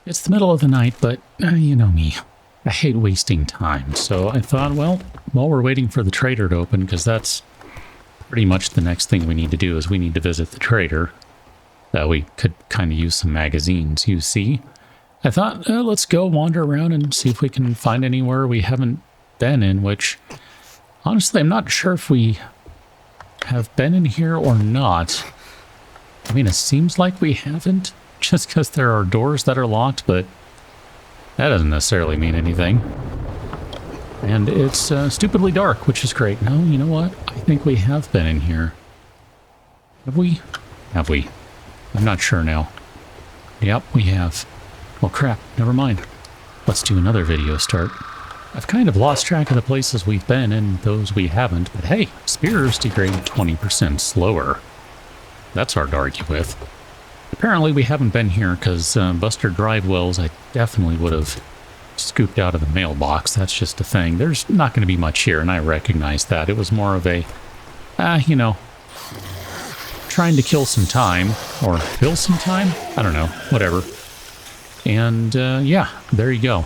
It's the middle of the night, but you know me. I hate wasting time, so I thought, well, while we're waiting for the trader to open, because that's pretty much the next thing we need to do, is we need to visit the trader. That we could kind of use some magazines, you see. I thought, let's go wander around and see if we can find anywhere we haven't been in, which, honestly, I'm not sure if we have been in here or not. I mean, it seems like we haven't, just because there are doors that are locked, but that doesn't necessarily mean anything. And it's stupidly dark, which is great. No, you know what? I think we have been in here. Have we? Have we? I'm not sure now. Yep, we have. Well, crap. Never mind. Let's do another video start. I've kind of lost track of the places we've been and those we haven't, but hey, spears degrade 20% slower. That's hard to argue with. Apparently we haven't been here because Buster Drive Wells I definitely would have scooped out of the mailbox. That's just a thing. There's not going to be much here, and I recognize that. It was more of a, you know, trying to kill some time, or fill some time? I don't know, whatever. And yeah, there you go.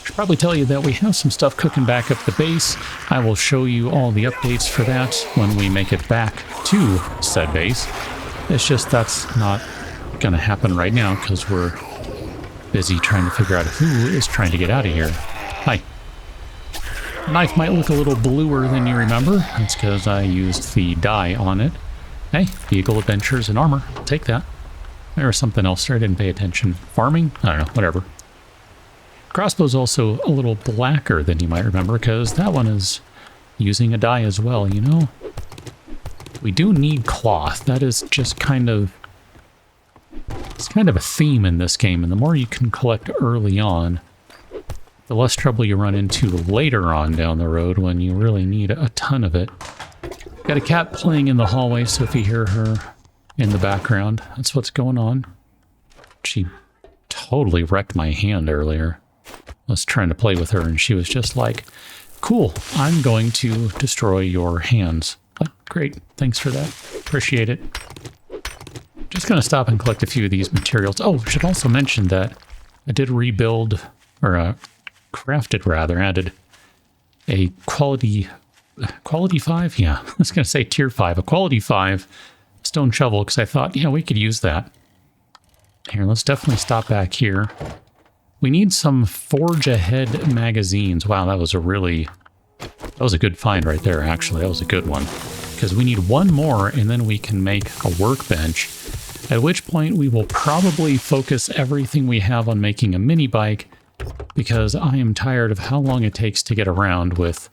Should probably tell you that we have some stuff cooking back up the base. I will show you all the updates for that when we make it back to said base. It's just that's not going to happen right now because we're busy trying to figure out who is trying to get out of here. Hi. The knife might look a little bluer than you remember. That's because I used the dye on it. Hey, vehicle adventures and armor. I'll take that. There was something else there I didn't pay attention. Farming? I don't know, whatever. Crossbow's also a little blacker than you might remember because that one is using a dye as well, you know? We do need cloth. That is just kind of... It's kind of a theme in this game, and the more you can collect early on, the less trouble you run into later on down the road when you really need a ton of it. Got a cat playing in the hallway, so if you hear her in the background, that's what's going on. She totally wrecked my hand earlier. I was trying to play with her, and she was just like, cool, I'm going to destroy your hands. Like, great, thanks for that. Appreciate it. Just going to stop and collect a few of these materials. Oh, should also mention that I did rebuild, or crafted rather, added a quality 5? Yeah, I was going to say tier 5, a quality 5 stone shovel, because I thought, yeah, we could use that. Here, let's definitely stop back here. We need some Forge Ahead magazines. Wow, that was a good find right there, actually. That was a good one. Because we need one more, and then we can make a workbench. At which point, we will probably focus everything we have on making a mini bike, because I am tired of how long it takes to get around with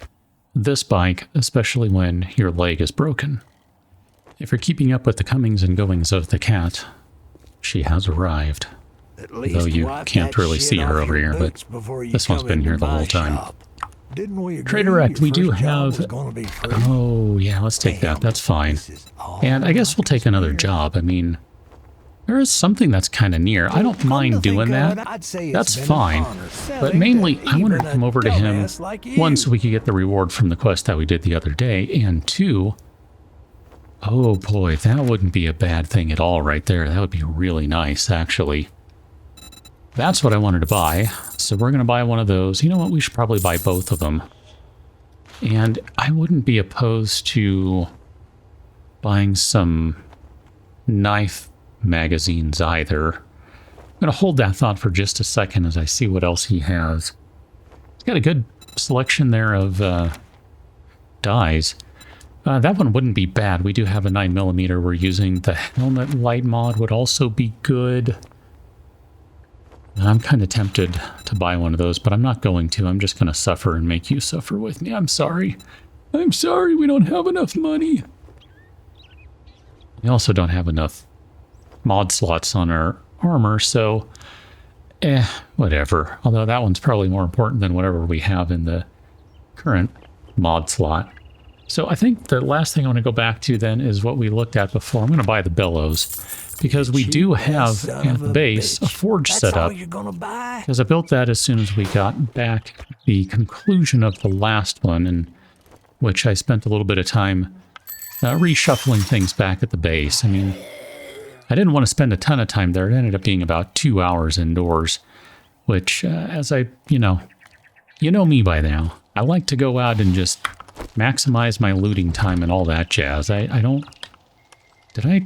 this bike, especially when your leg is broken. If you're keeping up with the comings and goings of the cat, she has arrived. Though you can't really see her over here, but this one's been here the whole time. Traderette, we do have... Oh, yeah, let's take that. That's fine. And I guess we'll take another job. I mean, there is something that's kind of near. I don't mind doing that. That's fine. But mainly, I wanted to come over to him, one, so we could get the reward from the quest that we did the other day, and two... Oh boy, that wouldn't be a bad thing at all right there. That would be really nice, actually. That's what I wanted to buy, so we're going to buy one of those. You know what, we should probably buy both of them. And I wouldn't be opposed to buying some knife magazines either. I'm going to hold that thought for just a second as I see what else he has. He's got a good selection there of dyes. That one wouldn't be bad. We do have a 9mm we're using. The helmet light mod would also be good. I'm kind of tempted to buy one of those, but I'm not going to. I'm just going to suffer and make you suffer with me. I'm sorry. I'm sorry, we don't have enough money. We also don't have enough mod slots on our armor, so whatever. Although that one's probably more important than whatever we have in the current mod slot. So I think the last thing I want to go back to then is what we looked at before. I'm going to buy the bellows because we do have at the base a forge set up. Because I built that as soon as we got back the conclusion of the last one, in which I spent a little bit of time reshuffling things back at the base. I mean, I didn't want to spend a ton of time there. It ended up being about 2 hours indoors, which, as you know me by now. I like to go out and just maximize my looting time and all that jazz. I don't... Did I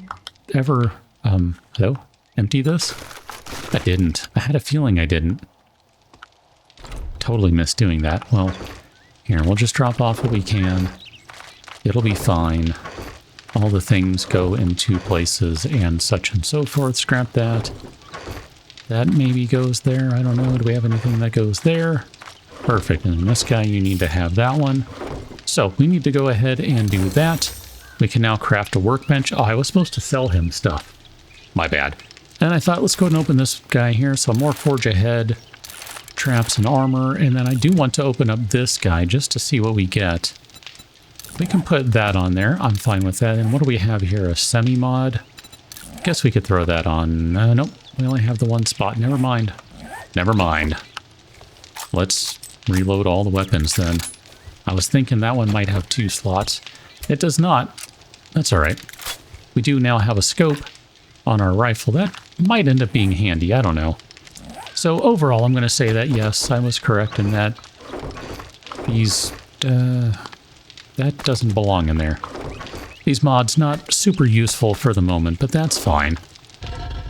ever, hello? Empty this? I didn't. I had a feeling I didn't. Totally missed doing that. Well, here, we'll just drop off what we can. It'll be fine. All the things go into places and such and so forth. Scrap that. That maybe goes there. I don't know. Do we have anything that goes there? Perfect. And this guy, you need to have that one. So we need to go ahead and do that. We can now craft a workbench. Oh, I was supposed to sell him stuff. My bad. And I thought, let's go ahead and open this guy here. So more forge ahead, traps and armor. And then I do want to open up this guy just to see what we get. We can put that on there. I'm fine with that. And what do we have here? A semi-mod? Guess we could throw that on. Nope. We only have the one spot. Never mind. Never mind. Let's reload all the weapons then. I was thinking that one might have 2 slots. It does not. That's all right. We do now have a scope on our rifle. That might end up being handy. I don't know. So overall, I'm going to say that yes, I was correct in that these... that doesn't belong in there. These mods not super useful for the moment, but that's fine.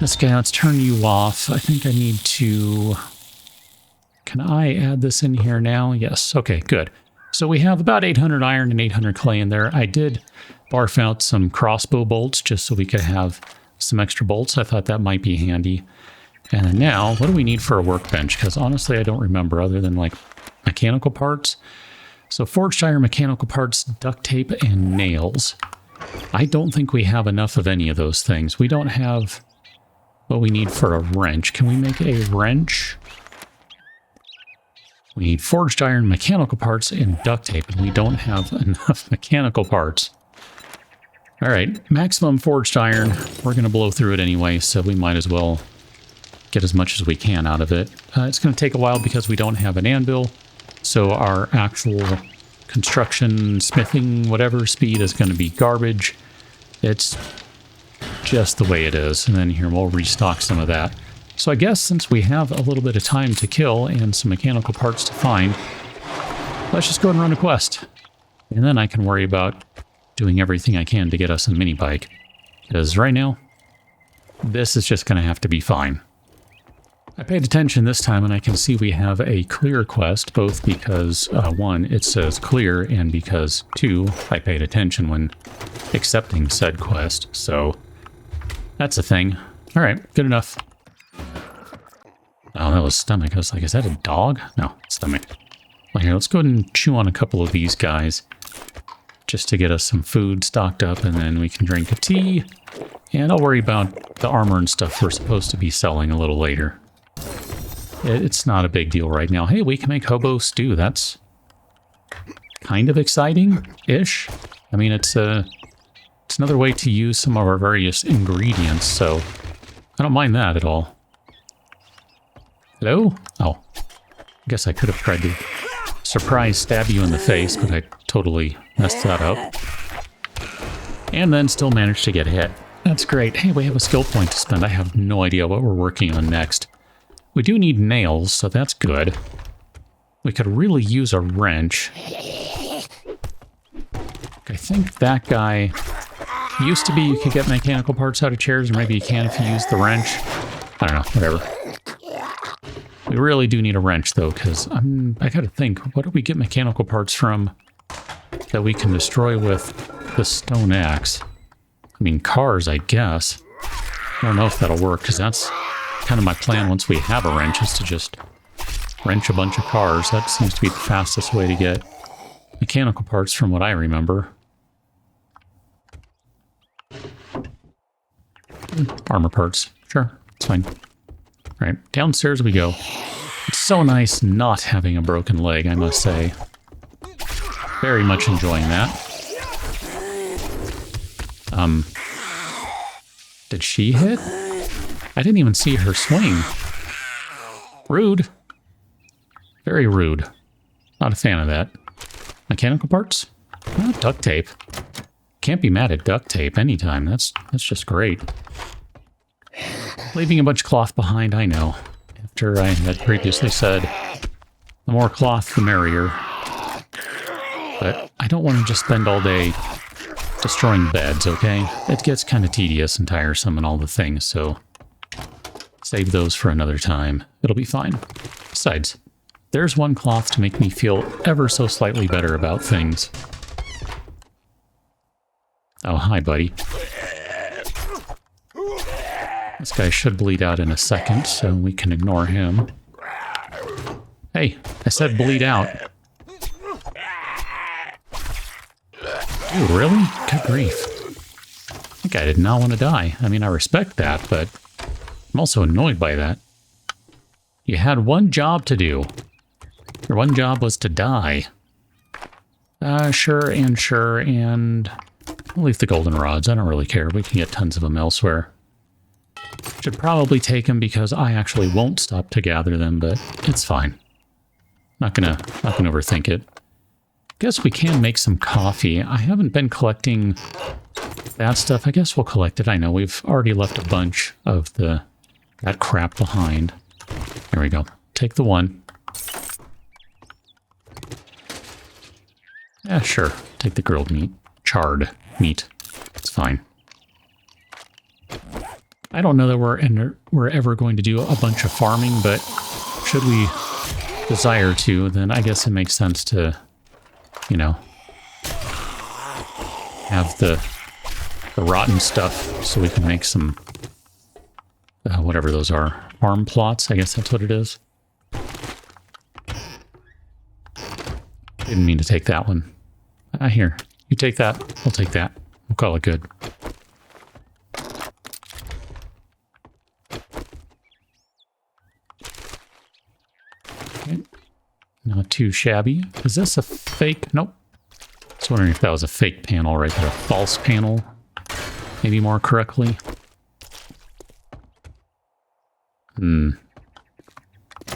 This guy, let's turn you off. I think I need to... Can I add this in here now? Yes. Okay, good. So we have about 800 iron and 800 clay in there. I did barf out some crossbow bolts just so we could have some extra bolts. I thought that might be handy. And then now, what do we need for a workbench? Because honestly, I don't remember other than like mechanical parts. So forged iron, mechanical parts, duct tape, and nails. I don't think we have enough of any of those things. We don't have what we need for a wrench. Can we make a wrench? We need forged iron, mechanical parts, and duct tape, and we don't have enough mechanical parts. All right, maximum forged iron. We're going to blow through it anyway, so we might as well get as much as we can out of it. It's going to take a while because we don't have an anvil, so our actual construction, smithing, whatever speed is going to be garbage. It's just the way it is. And then here we'll restock some of that. So I guess since we have a little bit of time to kill and some mechanical parts to find, let's just go and run a quest. And then I can worry about doing everything I can to get us a mini bike. Because right now, this is just going to have to be fine. I paid attention this time and I can see we have a clear quest, both because, 1, it says clear, and because, 2, I paid attention when accepting said quest. So that's a thing. All right, good enough. Oh, that was stomach. I was like, is that a dog? No, stomach. Well, here, let's go ahead and chew on a couple of these guys just to get us some food stocked up, and then we can drink a tea. And I'll worry about the armor and stuff we're supposed to be selling a little later. It's not a big deal right now. Hey, we can make hobo stew. That's kind of exciting-ish. I mean, it's another way to use some of our various ingredients, so I don't mind that at all. Hello? Oh. I guess I could have tried to surprise stab you in the face, but I totally messed that up. And then still managed to get hit. That's great. Hey, we have a skill point to spend. I have no idea what we're working on next. We do need nails, so that's good. We could really use a wrench. I think that guy used to be you could get mechanical parts out of chairs, or maybe you can if you use the wrench. I don't know, whatever. We really do need a wrench, though, because I gotta think, what do we get mechanical parts from that we can destroy with the stone axe? I mean, cars, I guess. I don't know if that'll work, because that's kind of my plan once we have a wrench, is to just wrench a bunch of cars. That seems to be the fastest way to get mechanical parts from what I remember. Armor parts. Sure, it's fine. All right, downstairs we go. It's so nice not having a broken leg, I must say. Very much enjoying that. Did she hit? I didn't even see her swing. Rude. Very rude. Not a fan of that. Mechanical parts? Oh, duct tape. Can't be mad at duct tape anytime. That's just great. Leaving a bunch of cloth behind, I know. After I had previously said, the more cloth, the merrier. But I don't want to just spend all day destroying beds, okay? It gets kind of tedious and tiresome and all the things, so save those for another time. It'll be fine. Besides, there's one cloth to make me feel ever so slightly better about things. Oh, hi, buddy. This guy should bleed out in a second, so we can ignore him. Hey, I said bleed out. Dude, really? Good grief. That guy did not want to die. I mean, I respect that, but I'm also annoyed by that. You had one job to do. Your one job was to die. Sure, and I'll leave the goldenrods. I don't really care. We can get tons of them elsewhere. Should probably take them because I actually won't stop to gather them, but it's fine. Not gonna overthink it. Guess we can make some coffee. I haven't been collecting that stuff. I guess we'll collect it. I know we've already left a bunch of that crap behind. There we go. Take the one. Yeah, sure. Take the grilled meat. Charred meat. It's fine. I don't know that we're ever going to do a bunch of farming, but should we desire to, then I guess it makes sense to, you know, have the rotten stuff so we can make some, whatever those are, farm plots. I guess that's what it is. Didn't mean to take that one. Here, you take that. We'll take that. We'll call it good. Okay. Not too shabby. Is this a fake? Nope. I was wondering if that was a fake panel right there. A false panel. Maybe more correctly.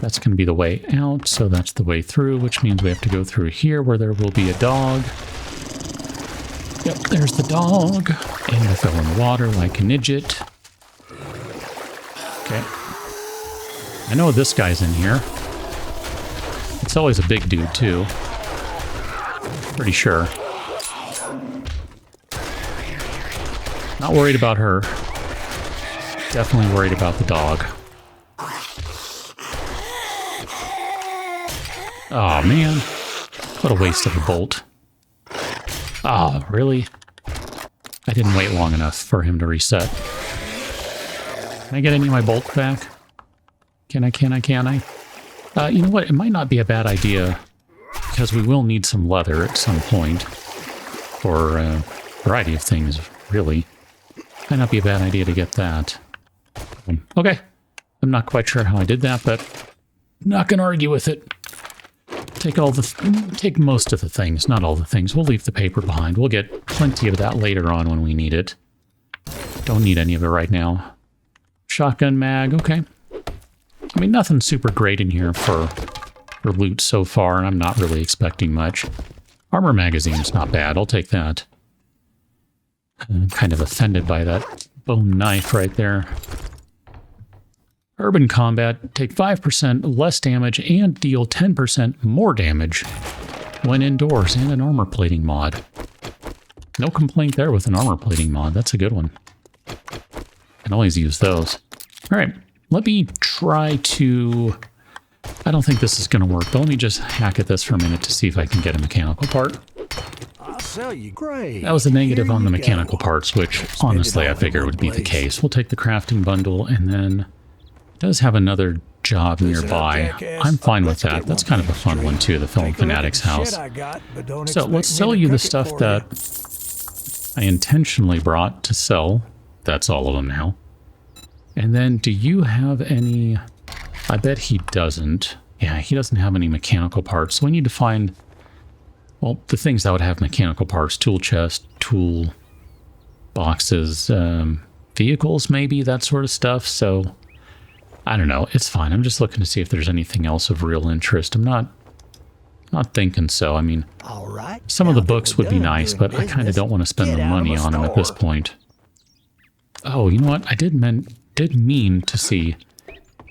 That's going to be the way out, so that's the way through, which means we have to go through here where there will be a dog. Yep, there's the dog. And I fell in the water like an idiot. Okay. I know this guy's in here. It's always a big dude, too. Pretty sure. Not worried about her. Definitely worried about the dog. Oh, man. What a waste of a bolt. Oh, really? I didn't wait long enough for him to reset. Can I get any of my bolts back? Can I? You know what? It might not be a bad idea, because we will need some leather at some point. For a variety of things, really. Might not be a bad idea to get that. Okay. I'm not quite sure how I did that, but I'm not going to argue with it. Take most of the things, not all the things. We'll leave the paper behind. We'll get plenty of that later on when we need it. Don't need any of it right now. Shotgun mag, okay. I mean, nothing super great in here for loot so far, and I'm not really expecting much. Armor magazine's not bad. I'll take that. I'm kind of offended by that bone knife right there. Urban combat, take 5% less damage and deal 10% more damage when indoors, and an armor plating mod. No complaint there with an armor plating mod. That's a good one. Can always use those. All right, let me try to... I don't think this is going to work, but let me just hack at this for a minute to see if I can get a mechanical part. I'll sell you. Great. That was a negative on the mechanical parts, which honestly I figured would be the case. We'll take the crafting bundle, and then... does have another job nearby. I'm fine with that. That's kind of a fun one too, the Film Fanatic's house. So let's sell you the stuff that I intentionally brought to sell. That's all of them now. And then do you have any... I bet he doesn't. Yeah, he doesn't have any mechanical parts. So we need to find, well, the things that would have mechanical parts. Tool chest, tool boxes, vehicles maybe, that sort of stuff. So... I don't know. It's fine. I'm just looking to see if there's anything else of real interest. I'm not thinking so. I mean, all right, some of the books would be nice, but I kind of don't want to spend the money on them at this point. Oh, you know what? I did did mean to see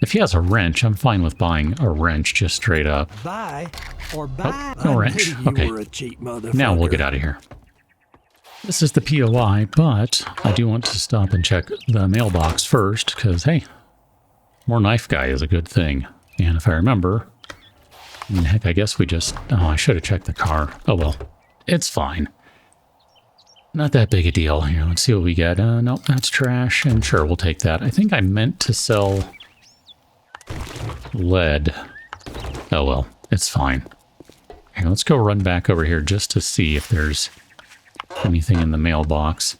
if he has a wrench. I'm fine with buying a wrench just straight up. Buy or buy. No wrench. You Okay. were a cheap motherfucker. Now we'll get out of here. This is the POI, but I do want to stop and check the mailbox first, because, hey, more knife guy is a good thing. And if I remember, heck, I guess we just... Oh, I should have checked the car. Oh, well. It's fine. Not that big a deal. Here, let's see what we get. Nope, that's trash. And sure, we'll take that. I think I meant to sell lead. Oh, well. It's fine. Here, let's go run back over here just to see if there's anything in the mailbox.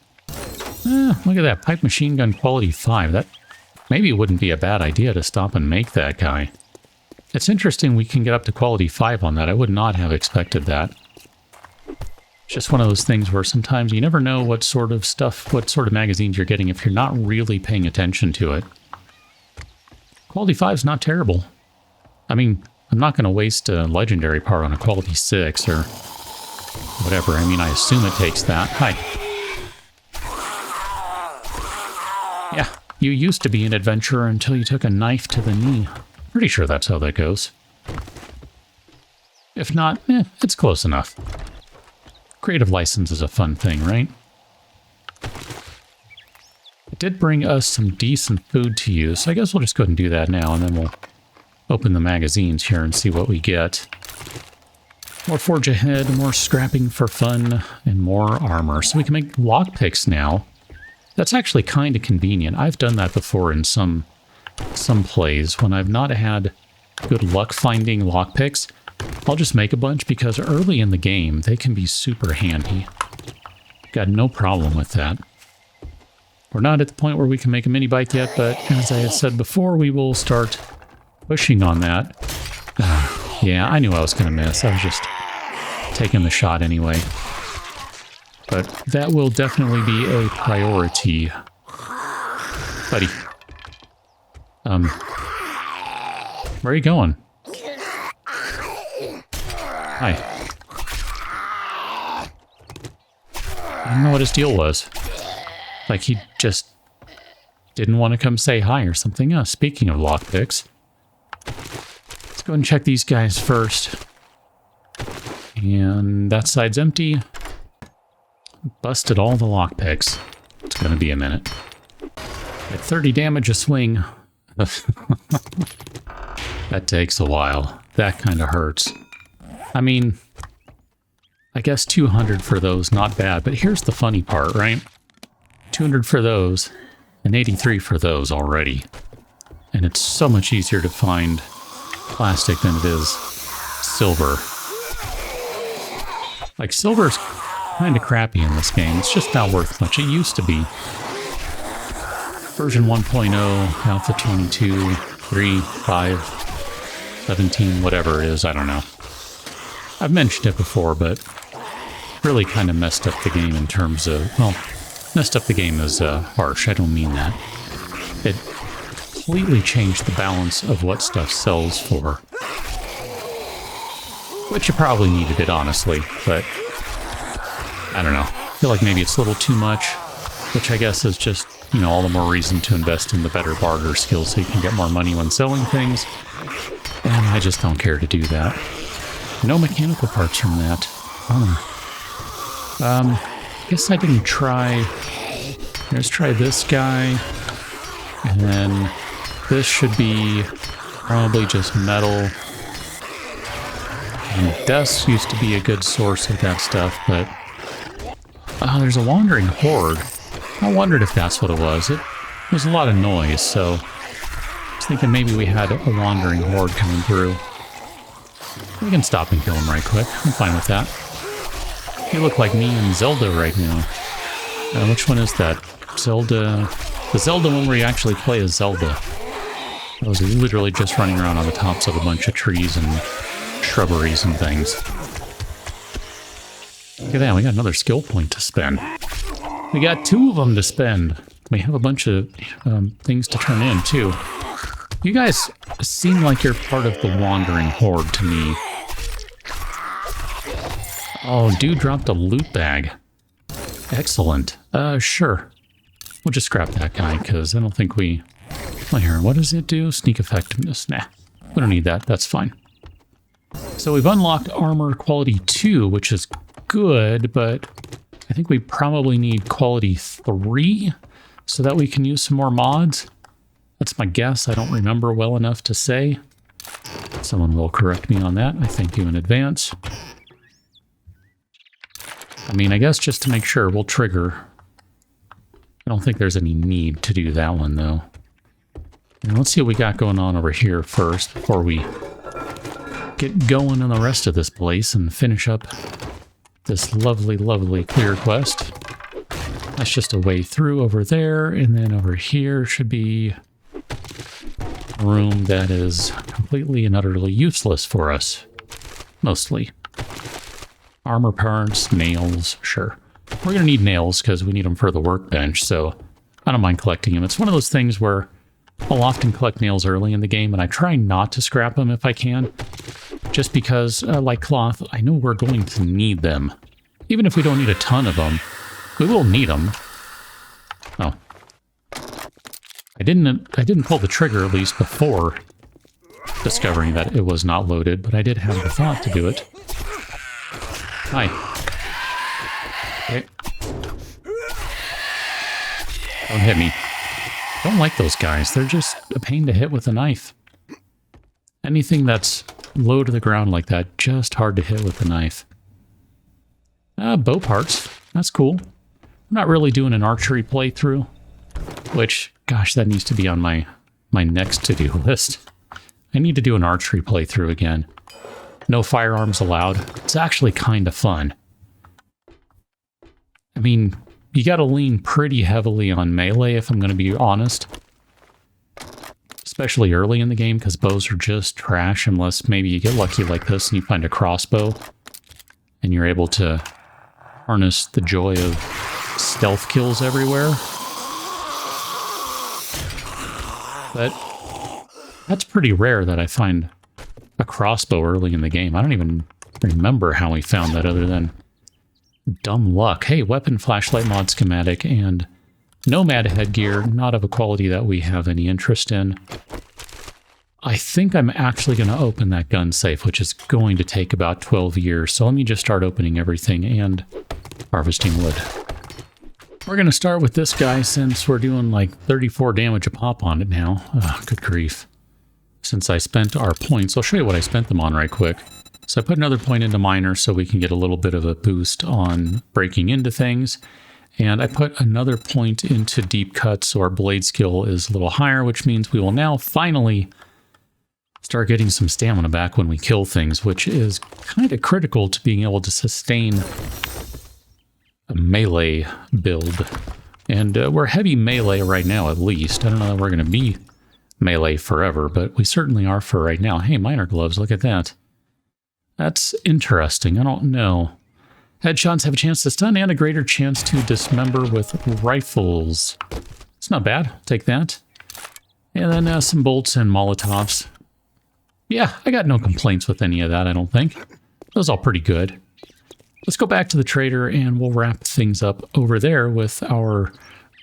Look at that. Pipe machine gun quality 5. That maybe wouldn't be a bad idea to stop and make that guy. It's interesting we can get up to quality 5 on that. I would not have expected that. It's just one of those things where sometimes you never know what sort of stuff, what sort of magazines you're getting if you're not really paying attention to it. Quality 5 is not terrible. I mean, I'm not going to waste a legendary part on a quality 6 or whatever. I mean, I assume it takes that. Hi. Yeah, you used to be an adventurer until you took a knife to the knee. Pretty sure that's how that goes. If not, it's close enough. Creative license is a fun thing, right? It did bring us some decent food to use, so I guess we'll just go ahead and do that now, and then we'll open the magazines here and see what we get. More forge ahead, more scrapping for fun, and more armor. So we can make lockpicks now. That's actually kind of convenient. I've done that before in some plays. When I've not had good luck finding lockpicks, I'll just make a bunch because early in the game, they can be super handy. Got no problem with that. We're not at the point where we can make a mini bike yet, but as I had said before, we will start pushing on that. Yeah, I knew I was going to miss. I was just taking the shot anyway. But that will definitely be a priority. Buddy. Where are you going? Hi. I don't know what his deal was. Like he just didn't want to come say hi or something. Speaking of lockpicks, let's go and check these guys first. And that side's empty. Busted all the lockpicks. It's going to be a minute. At 30 damage a swing. That takes a while. That kind of hurts. I mean, I guess 200 for those, not bad. But here's the funny part, right? 200 for those, and 83 for those already. And it's so much easier to find plastic than it is silver. Like, silver's kind of crappy in this game. It's just not worth much. It used to be. Version 1.0, Alpha 22, 3, 5, 17, whatever it is, I don't know. I've mentioned it before, but really kind of messed up the game in terms of, well, messed up the game is harsh. I don't mean that. It completely changed the balance of what stuff sells for. Which you probably needed it, honestly, but I don't know. I feel like maybe it's a little too much, which I guess is just, you know, all the more reason to invest in the better barter skills so you can get more money when selling things. And I just don't care to do that. No mechanical parts from that. Guess I didn't try... Let's try this guy. And then this should be probably just metal. And dust used to be a good source of that stuff, but... there's a wandering horde. I wondered if that's what it was. It was a lot of noise, so... I was thinking maybe we had a wandering horde coming through. We can stop and kill him right quick. I'm fine with that. You look like me and Zelda right now. Which one is that? Zelda... The Zelda one where you actually play as Zelda. I was literally just running around on the tops of a bunch of trees and shrubberies and things. Look at that, we got another skill point to spend. We got 2 of them to spend. We have a bunch of things to turn in, too. You guys seem like you're part of the wandering horde to me. Oh, dude dropped a loot bag. Excellent. Sure. We'll just scrap that guy, because I don't think we Well, here, what does it do? Sneak effectiveness. Nah, we don't need that. That's fine. So we've unlocked armor quality 2, which is good, but I think we probably need quality 3 so that we can use some more mods. That's my guess. I don't remember well enough to say. Someone will correct me on that. I thank you in advance. I mean, I guess just to make sure, we'll trigger. I don't think there's any need to do that one, though. And let's see what we got going on over here first before we get going on the rest of this place and finish up this lovely, lovely clear quest. That's just a way through over there, and then over here should be a room that is completely and utterly useless for us. Mostly. Armor parts, nails, sure. We're going to need nails because we need them for the workbench, so I don't mind collecting them. It's one of those things where I'll often collect nails early in the game, and I try not to scrap them if I can, just because, like cloth, I know we're going to need them. Even if we don't need a ton of them, we will need them. Oh. I didn't pull the trigger, at least before discovering that it was not loaded, but I did have the thought to do it. Hi. Okay. Don't hit me. Don't like those guys. They're just a pain to hit with a knife. Anything that's low to the ground like that, just hard to hit with a knife. Bow parts. That's cool. I'm not really doing an archery playthrough, which, gosh, that needs to be on my next to-do list. I need to do an archery playthrough again. No firearms allowed. It's actually kind of fun. I mean, you gotta lean pretty heavily on melee, if I'm gonna be honest. Especially early in the game, because bows are just trash, unless maybe you get lucky like this and you find a crossbow, and you're able to harness the joy of stealth kills everywhere. But that's pretty rare that I find a crossbow early in the game. I don't even remember how we found that other than dumb luck. Hey, weapon, flashlight mod schematic, and nomad headgear, not of a quality that we have any interest in. I think I'm actually going to open that gun safe, which is going to take about 12 years. So let me just start opening everything and harvesting wood. We're going to start with this guy since we're doing like 34 damage a pop on it now. Oh, good grief. Since I spent our points, I'll show you what I spent them on right quick. So I put another point into miner so we can get a little bit of a boost on breaking into things. And I put another point into deep cuts so our blade skill is a little higher, which means we will now finally start getting some stamina back when we kill things, which is kind of critical to being able to sustain a melee build. And we're heavy melee right now, at least. I don't know that we're going to be melee forever, but we certainly are for right now. Hey, miner gloves, look at that. That's interesting. I don't know. Headshots have a chance to stun and a greater chance to dismember with rifles. It's not bad. I'll take that. And then some bolts and Molotovs. Yeah, I got no complaints with any of that, I don't think. That was all pretty good. Let's go back to the trader and we'll wrap things up over there with our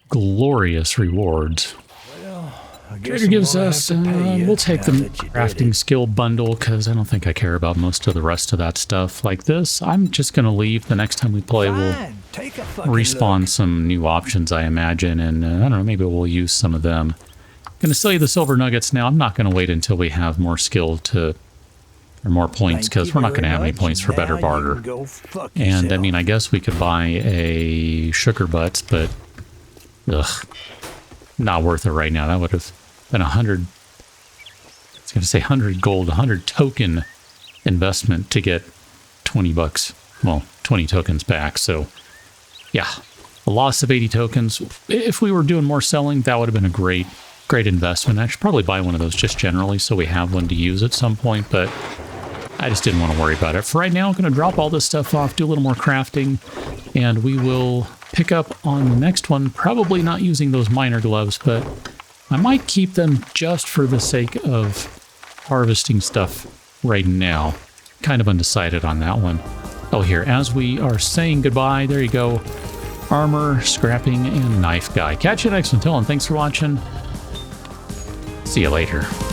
glorious rewards. Trader gives us, we'll take the crafting skill bundle because I don't think I care about most of the rest of that stuff like this. I'm just going to leave. The next time we play, we'll respawn some new options, I imagine, and I don't know, maybe we'll use some of them. Going to sell you the silver nuggets now. I'm not going to wait until we have more skill to, or more points, because we're not going to have any points for better barter. And I mean, I guess we could buy a sugar butts, but ugh, not worth it right now. That would have been 100, I was going to say 100 gold, 100 token investment to get 20 bucks, well, 20 tokens back. So yeah, a loss of 80 tokens. If we were doing more selling, that would have been a great investment. I should probably buy one of those just generally so we have one to use at some point, but I just didn't want to worry about it. For right now, I'm going to drop all this stuff off, do a little more crafting, and we will pick up on the next one, probably not using those miner gloves, but I might keep them just for the sake of harvesting stuff right now. Kind of undecided on that one. Oh, here, as we are saying goodbye, there you go. Armor, scrapping, and knife guy. Catch you next one, and thanks for watching. See you later.